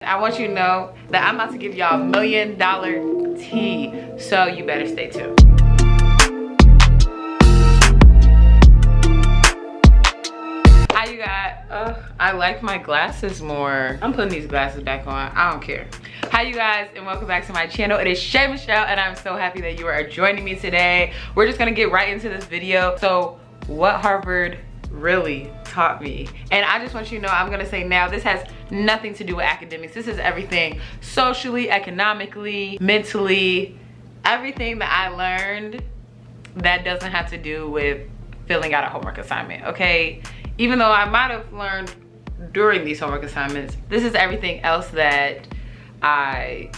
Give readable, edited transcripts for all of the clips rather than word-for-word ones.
I want you to know that I'm about to give y'all $1 million tea, so you better stay tuned. How you guys? I like my glasses more. I'm putting these glasses back on. I don't care. Hi you guys, and welcome back to my channel. It is Shay Michelle, and I'm so happy that you are joining me today. We're just gonna get right into this video. So, what Harvard really taught me, and I just want you to know, I'm gonna say now, this has nothing to do with academics. This is everything socially, economically, mentally, everything that I learned that doesn't have to do with filling out a homework assignment, okay? Even though I might have learned during these homework assignments, this is everything else that I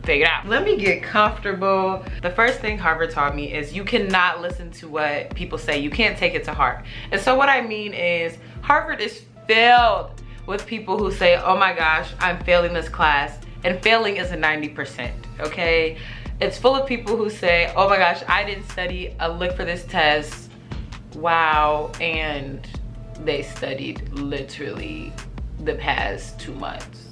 figured out. Let me get comfortable. The first thing Harvard taught me is you cannot listen to what people say. You can't take it to heart. And so what I mean is Harvard is filled with people who say, oh my gosh, I'm failing this class. And failing is a 90%, okay? It's full of people who say, oh my gosh, I didn't study a lick for this test. Wow, and they studied literally the past 2 months.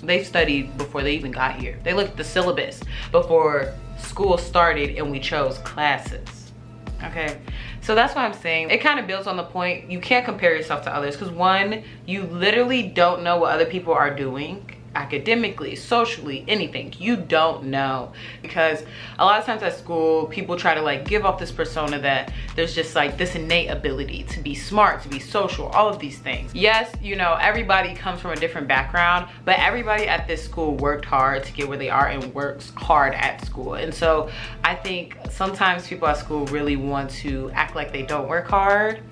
They studied before they even got here. They looked at the syllabus before school started and we chose classes, okay? So that's why I'm saying it kind of builds on the point, you can't compare yourself to others, because one, you literally don't know what other people are doing academically, socially, anything. You don't know, because a lot of times at school people try to like give off this persona that there's just like this innate ability to be smart, to be social, all of these things. Yes, you know, everybody comes from a different background, but everybody at this school worked hard to get where they are and works hard at school. And so I think sometimes people at school really want to act like they don't work hard.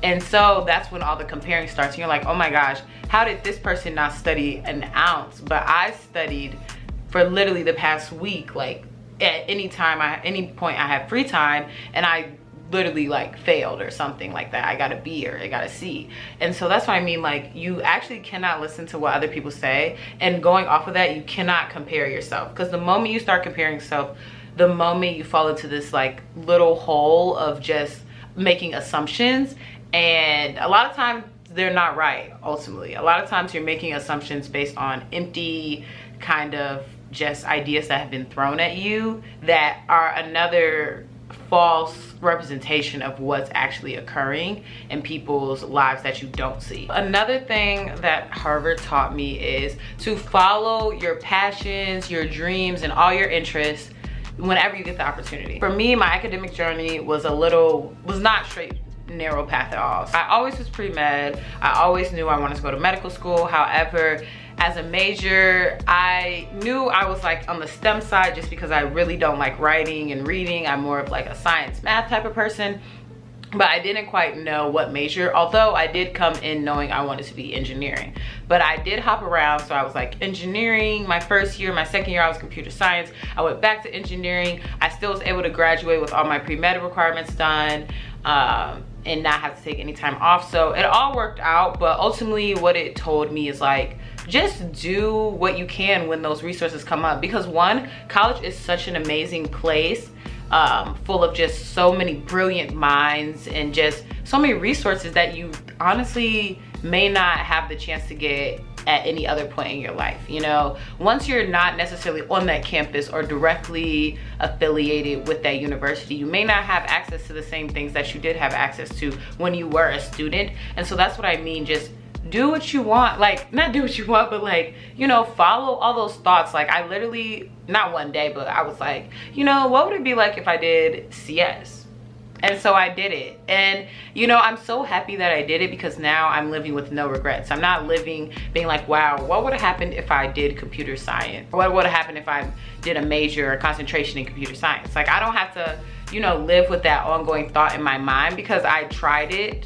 And so that's when all the comparing starts. And you're like, oh my gosh, how did this person not study an ounce? But I studied for literally the past week, like at any point I have free time, and I literally like failed or something like that. I got a B or I got a C. And so that's what I mean, like you actually cannot listen to what other people say, and going off of that, you cannot compare yourself, because the moment you start comparing yourself, the moment you fall into this like little hole of just making assumptions. And a lot of times they're not right, ultimately. A lot of times you're making assumptions based on empty kind of just ideas that have been thrown at you that are another false representation of what's actually occurring in people's lives that you don't see. Another thing that Harvard taught me is to follow your passions, your dreams, and all your interests whenever you get the opportunity. For me, my academic journey was not straight narrow path at all. I always was pre-med. I always knew I wanted to go to medical school. However, as a major, I knew I was like on the STEM side just because I really don't like writing and reading. I'm more of like a science, math type of person. But I didn't quite know what major, although I did come in knowing I wanted to be engineering. But I did hop around, so I was like engineering my first year. My second year I was computer science. I went back to engineering. I still was able to graduate with all my pre-med requirements done, and not have to take any time off. So it all worked out, but ultimately what it told me is like, just do what you can when those resources come up. Because one, college is such an amazing place, full of just so many brilliant minds and just so many resources that you honestly may not have the chance to get at any other point in your life. You know, once you're not necessarily on that campus or directly affiliated with that university, you may not have access to the same things that you did have access to when you were a student. And so that's what I mean, just do what you want. Like, not do what you want, but like, you know, follow all those thoughts. Like I literally, not one day, but I was like, you know, what would it be like if I did CS? And so I did it. And you know, I'm so happy that I did it, because now I'm living with no regrets. I'm not living being like, wow, what would have happened if I did computer science? What would have happened if I did a major or concentration in computer science? Like I don't have to, you know, live with that ongoing thought in my mind, because I tried it.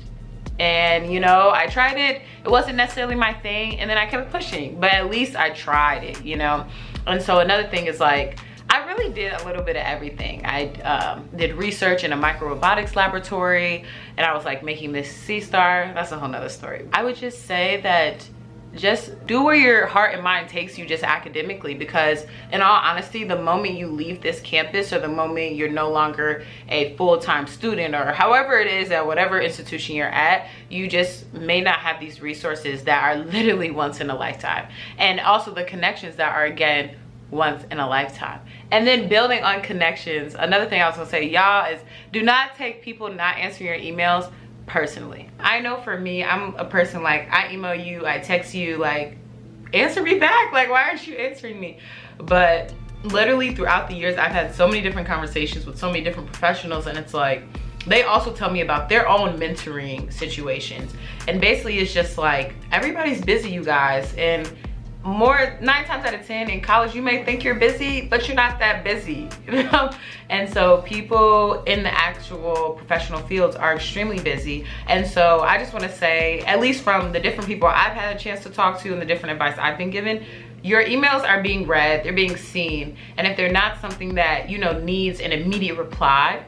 And you know, I tried it, it wasn't necessarily my thing, and then I kept pushing, but at least I tried it, you know. And so another thing is like, I really did a little bit of everything. I did research in a microrobotics laboratory, and I was like making this sea star. That's a whole nother story. I would just say that just do where your heart and mind takes you just academically, because in all honesty, the moment you leave this campus or the moment you're no longer a full-time student or however it is at whatever institution you're at, you just may not have these resources that are literally once in a lifetime, and also the connections that are, again, once in a lifetime. And then building on connections, another thing I was gonna say, y'all, is do not take people not answering your emails personally. I know for me, I'm a person, like, I email you, I text you, like, answer me back, like, why aren't you answering me? But literally throughout the years, I've had so many different conversations with so many different professionals, and it's like, they also tell me about their own mentoring situations, and basically it's just like, everybody's busy, you guys, and 9 times out of 10 in college, you may think you're busy, but you're not that busy, you know? And so people in the actual professional fields are extremely busy. And so I just want to say, at least from the different people I've had a chance to talk to and the different advice I've been given, your emails are being read, they're being seen, and if they're not something that, you know, needs an immediate reply,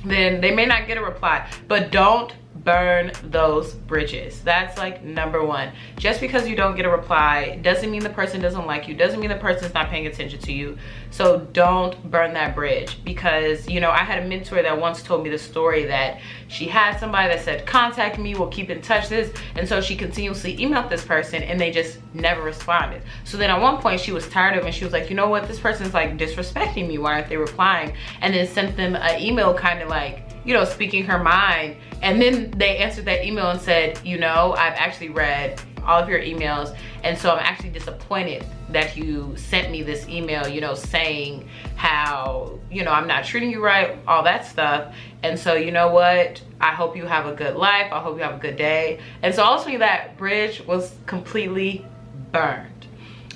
then they may not get a reply. But don't burn those bridges. That's like number one. Just because you don't get a reply doesn't mean the person doesn't like you, doesn't mean the person's not paying attention to you. So don't burn that bridge, because, you know, I had a mentor that once told me the story that she had somebody that said, contact me, we'll keep in touch, this, and so she continuously emailed this person and they just never responded. So then at one point she was tired of it and she was like, you know what, this person's like disrespecting me, why aren't they replying? And then sent them an email kind of like, you know, speaking her mind. And then they answered that email and said, you know, I've actually read all of your emails, and so I'm actually disappointed that you sent me this email, you know, saying how, you know, I'm not treating you right, all that stuff. And so, you know what, I hope you have a good life, I hope you have a good day. And so ultimately that bridge was completely burned.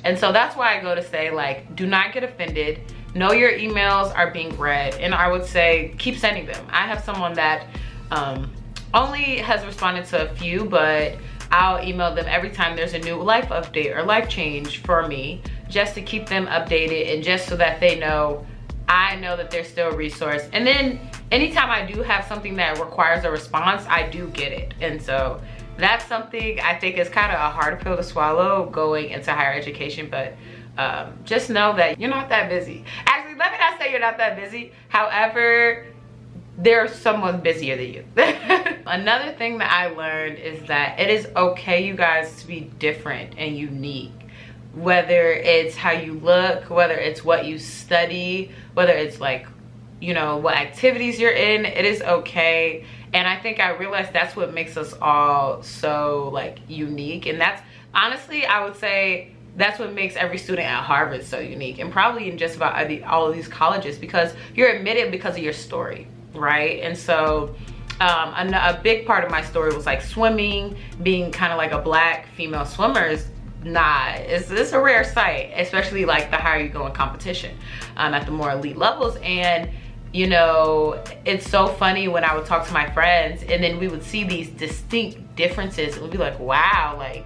And so that's why I go to say, like, do not get offended. Know your emails are being read, and I would say keep sending them. I have someone that only has responded to a few, but I'll email them every time there's a new life update or life change for me, just to keep them updated and just so that they know, I know that they're still a resource. And then anytime I do have something that requires a response, I do get it. And so that's something I think is kind of a hard pill to swallow going into higher education, but just know that you're not that busy. Actually, let me not say you're not that busy. However, there's someone busier than you. Another thing that I learned is that it is okay, you guys, to be different and unique. Whether it's how you look, whether it's what you study, whether it's like, you know, what activities you're in, it is okay. And I think I realized that's what makes us all so like unique. And that's honestly, I would say, that's what makes every student at Harvard so unique, and probably in just about all of these colleges, because you're admitted because of your story, right? And so a big part of my story was like swimming, being kind of like a Black female swimmer is it's a rare sight, especially like the higher you go in competition at the more elite levels. And you know, it's so funny when I would talk to my friends and then we would see these distinct differences and we'd be like, wow, like,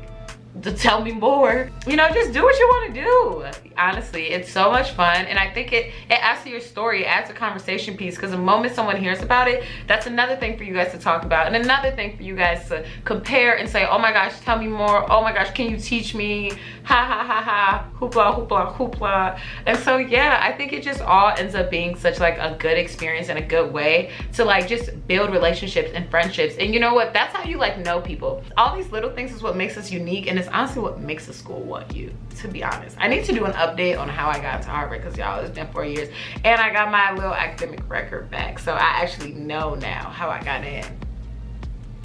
to tell me more, you know, just do what you want to do. Honestly, it's so much fun, and I think it adds to your story, it adds a conversation piece, because the moment someone hears about it, that's another thing for you guys to talk about, and another thing for you guys to compare and say, oh my gosh, tell me more, oh my gosh, can you teach me, ha ha ha ha, hoopla hoopla hoopla. And so yeah, I think it just all ends up being such like a good experience and a good way to like just build relationships and friendships. And you know what, that's how you like know people. All these little things is what makes us unique, and it's honestly what makes a school want you, to be honest. I need to do an update on how I got to Harvard, because y'all, it's been 4 years and I got my little academic record back, so I actually know now how I got in.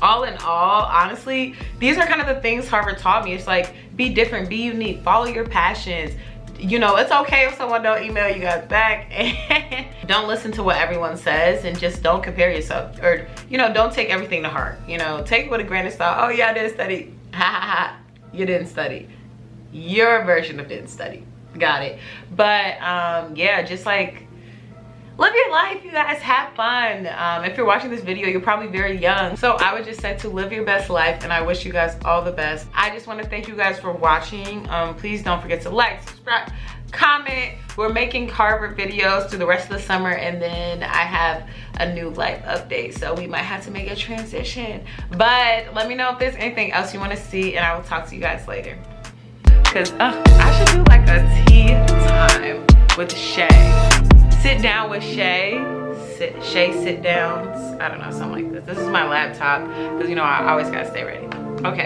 All in all, honestly, these are kind of the things Harvard taught me. It's like, be different, be unique, follow your passions. You know, it's okay if someone don't email you guys back, and don't listen to what everyone says, and just don't compare yourself, or you know, don't take everything to heart. You know, take it with a grain of salt. Oh yeah, I didn't study, ha ha ha, you didn't study, your version of didn't study, got it. But yeah, just like live your life, you guys, have fun. If you're watching this video, you're probably very young, so I would just say to live your best life, and I wish you guys all the best. I just want to thank you guys for watching. Please don't forget to like, subscribe, comment. We're making Harvard videos through the rest of the summer, and then I have a new life update, so we might have to make a transition. But let me know if there's anything else you want to see, and I will talk to you guys later. Because I should do like a tea time with Shay. Sit down with Shay. Shay sit downs. I don't know, something like this. This is my laptop because, you know, I always gotta stay ready. Okay.